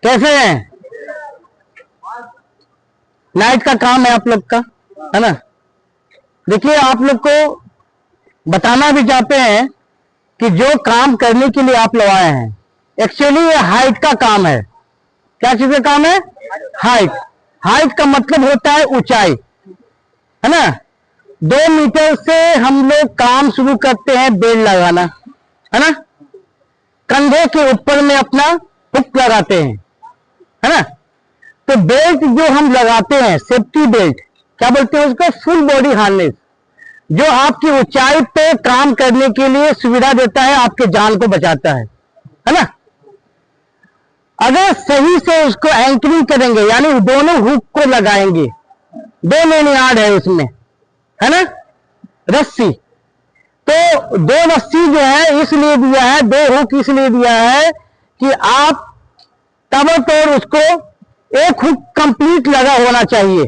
कैसे हैं? नाइट का काम है आप लोग का, है ना। देखिए, आप लोग को बताना भी चाहते हैं कि जो काम करने के लिए आप लोग आए हैं, एक्चुअली ये हाइट का काम है। क्या चीज का काम है? हाइट। हाइट का मतलब होता है ऊंचाई, है ना। 2 मीटर से हम लोग काम शुरू करते हैं बेल्ट लगाना, है ना। कंधे के ऊपर में अपना हुक लगाते हैं, है ना। तो बेल्ट जो हम लगाते हैं, सेफ्टी बेल्ट, क्या बोलते हैं उसको? फुल बॉडी हार्नेस, जो आपकी ऊंचाई पे काम करने के लिए सुविधा देता है, आपके जान को बचाता है ना। अगर सही से उसको एंकरिंग करेंगे, यानी दोनों हुक को लगाएंगे, 2 मेन यार्ड है उसमें, है ना, रस्सी। तो 2 रस्सी जो है इसलिए दिया है, 2 हुक इसलिए दिया है कि आप ताबड़तोड़ उसको, एक हुक कंप्लीट लगा होना चाहिए,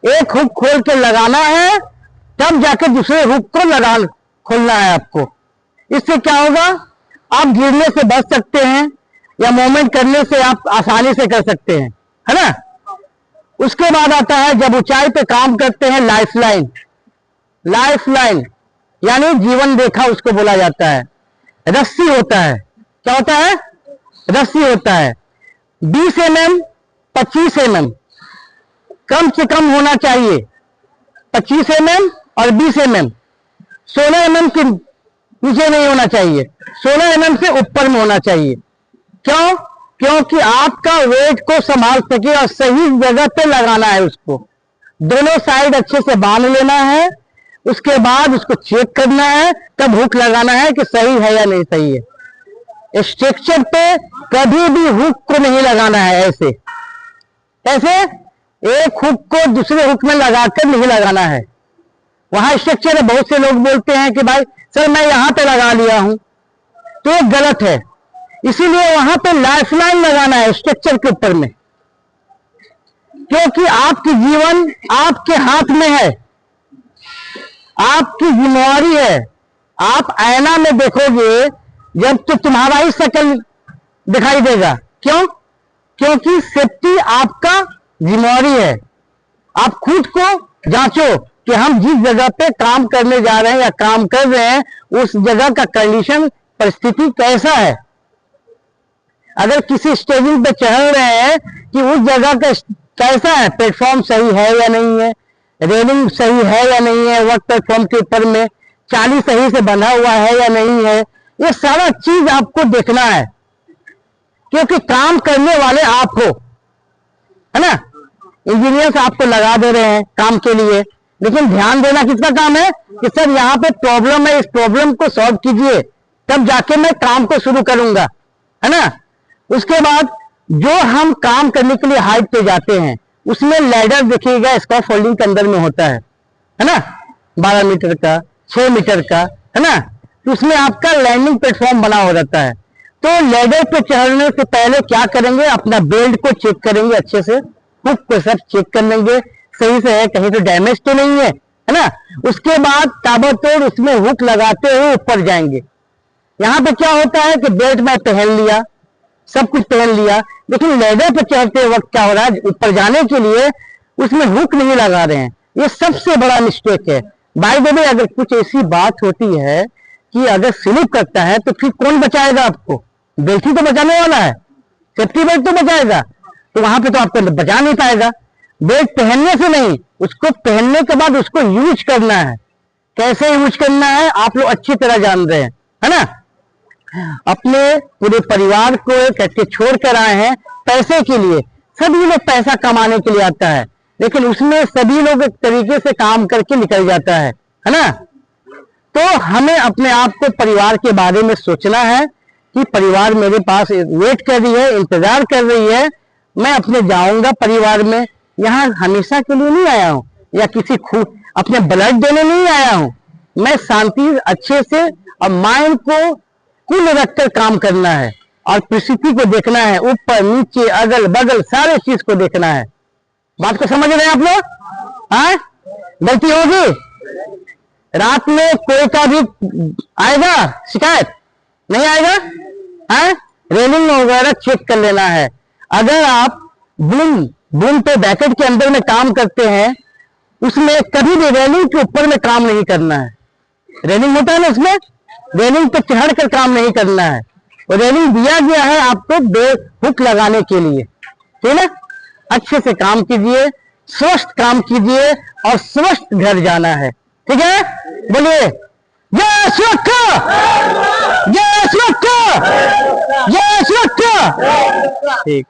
एक हुक खोल के लगाना है, तब जाके दूसरे हुक को खोलना है आपको। इससे क्या होगा? आप गिरने से बच सकते हैं, या मूवमेंट करने से आप आसानी से कर सकते हैं, है ना। उसके बाद आता है, जब ऊंचाई पे काम करते हैं, लाइफ लाइन। लाइफ लाइन यानी जीवन रेखा उसको बोला जाता है। रस्सी होता है, क्या होता है? रस्सी होता है। 20 mm 25 mm कम से कम होना चाहिए, 25 mm और 20 mm। 16 mm के नीचे नहीं होना चाहिए, 16 mm से ऊपर में होना चाहिए। क्यों? क्योंकि आपका वेट को संभाल सके और सही जगह पे लगाना है उसको। दोनों साइड अच्छे से बांध लेना है, उसके बाद उसको चेक करना है, तब हुक लगाना है कि सही है या नहीं सही है। स्ट्रक्चर पे कभी भी हुक को नहीं लगाना है ऐसे। ऐसे एक हुक को दूसरे हुक में लगाकर नहीं लगाना है। वहां स्ट्रक्चर है, बहुत से लोग बोलते हैं कि भाई सर मैं यहां पे लगा लिया हूं, तो ये गलत है। इसीलिए वहां पे लाइफ लाइन लगाना है स्ट्रक्चर के ऊपर में, क्योंकि आपकी जीवन आपके हाथ में है, आपकी जिम्मेवारी है। आप आईना में देखोगे जब तो तुम्हारा ही शक्ल दिखाई देगा। क्यों? क्योंकि सेफ्टी आपका जिम्मेवारी है। आप खुद को जांचो कि हम जिस जगह पे काम करने जा रहे हैं या काम कर रहे हैं, उस जगह का कंडीशन, परिस्थिति कैसा है। अगर किसी स्टेजिंग पे चढ़ रहे हैं कि उस जगह का कैसा है, प्लेटफॉर्म सही है या नहीं है, रेलिंग सही है या नहीं है, वर्क प्लेटफॉर्म के ऊपर में चाली सही से बंधा हुआ है या नहीं है, ये सारा चीज आपको देखना है, क्योंकि काम करने वाले आप हो, है ना। इंजीनियर्स आपको लगा दे रहे हैं काम के लिए, लेकिन ध्यान देना किसका काम है कि सर यहाँ पे प्रॉब्लम है, इस प्रॉब्लम को सॉल्व कीजिए, तब जाके मैं काम को शुरू करूंगा, है ना। उसके बाद जो हम काम करने के लिए हाइट पे जाते हैं, उसमें लैडर देखिएगा, स्कॉफ फोल्डिंग के अंदर में होता है ना, 12 मीटर का, 6 मीटर का, है ना। तो उसमें आपका लैंडिंग प्लेटफॉर्म बना हो जाता है। तो लैडर पे चढ़ने से पहले क्या करेंगे? अपना बेल्ट को चेक करेंगे अच्छे से, हुक को सब चेक कर लेंगे सही से है, कहीं तो डैमेज तो नहीं है, है ना। उसके बाद ताबड़तोड़ उसमें हुक लगाते हुए ऊपर जाएंगे। यहाँ पे क्या होता है कि बेल्ट में पहन लिया, सब कुछ पहन लिया, लेकिन लैडर पर चढ़ते वक्त क्या हो रहा है, ऊपर जाने के लिए उसमें हुक नहीं लगा रहे हैं। ये सबसे बड़ा मिस्टेक है। बाय द वे, अगर कुछ ऐसी बात होती है कि अगर स्लिप करता है तो फिर कौन बचाएगा आपको? बेल्ट ही तो बचाने वाला है, सेफ्टी बेल्ट तो बचाएगा, तो वहां पे तो आपको बचा नहीं पाएगा। बेल्ट पहनने से नहीं, उसको पहनने के बाद उसको यूज करना है। कैसे यूज करना है आप लोग अच्छी तरह जान रहे हैं, है ना। अपने पूरे परिवार को कैसे छोड़ कर आए हैं पैसे के लिए। सभी लोग पैसा कमाने के लिए आता है, लेकिन उसमें सभी लोग एक तरीके से काम करके निकल जाता है ना। तो हमें अपने आप को परिवार के बारे में सोचना है कि परिवार मेरे पास वेट कर रही है, इंतजार कर रही है, मैं अपने जाऊंगा परिवार में। यहाँ हमेशा के लिए नहीं आया हूँ, या किसी अपने ब्लड देने नहीं आया हूँ। मैं शांति अच्छे से और माइंड को कुल रखकर काम करना है, और परिस्थिति को देखना है, ऊपर नीचे अगल बगल सारे चीज को देखना है। बात को समझ रहे हैं आप लोग? हाँ, गलती होगी, रात में कोई का भी आएगा शिकायत नहीं आएगा? हाँ, रेलिंग वगैरह चेक कर लेना है। अगर आप बूम पे बैकेट के अंदर में काम करते हैं, उसमें कभी भी रेलिंग के ऊपर में काम नहीं करना है। रेलिंग होता है ना, उसमें रेलिंग पे चढ़ कर काम नहीं करना है। और रेलिंग दिया गया है आपको हुक लगाने के लिए, ठीक है। अच्छे से काम कीजिए, स्वस्थ काम कीजिए और स्वस्थ घर जाना है, ठीक है। बोलिए जय सुरक्षा, जय सुरक्षा, जय सुरक्षा। ठीक।